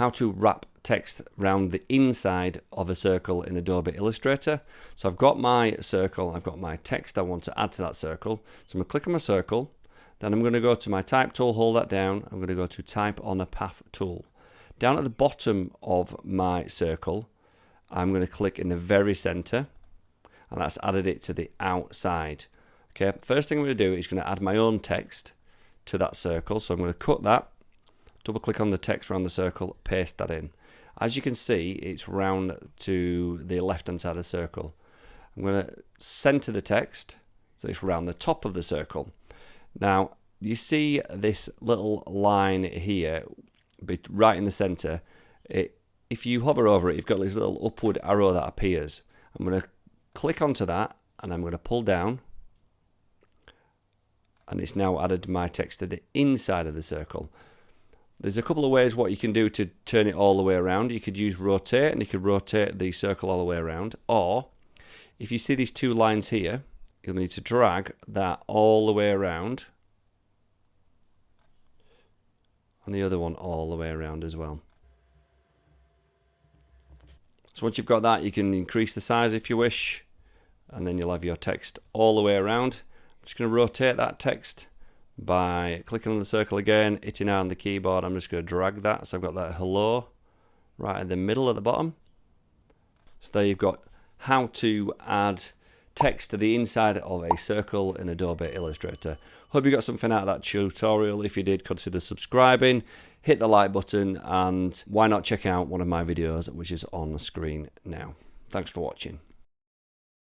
how to wrap text around the inside of a circle in Adobe Illustrator. So I've got my circle, I've got my text I want to add to that circle. So I'm going to click on my circle, then I'm going to go to my type tool, hold that down, I'm going to go to type on a path tool. Down at the bottom of my circle, I'm going to click in the very center, and that's added it to the outside. Okay, first thing I'm going to do is going to add my own text to that circle. So I'm going to cut that, double click on the text around the circle, paste that in. As you can see, it's round to the left hand side of the circle. I'm going to center the text so it's around the top of the circle. Now you see this little line here right in the center. If you hover over it, you've got this little upward arrow that appears. I'm going to click onto that and I'm going to pull down, and it's now added my text to the inside of the circle. There's a couple of ways what you can do to turn it all the way around. You could use rotate, and you could rotate the circle all the way around, or if you see these two lines here, you'll need to drag that all the way around, and the other one all the way around as well. So once you've got that, you can increase the size if you wish, and then you'll have your text all the way around. I'm just going to rotate that text by clicking on the circle again, hitting R on the keyboard. I'm just going to drag that, so I've got that hello right in the middle at the bottom. So there you've got how to add text to the inside of a circle in Adobe Illustrator. Hope you got something out of that tutorial. If you did, consider subscribing, hit the like button, and why not check out one of my videos which is on the screen now. Thanks for watching.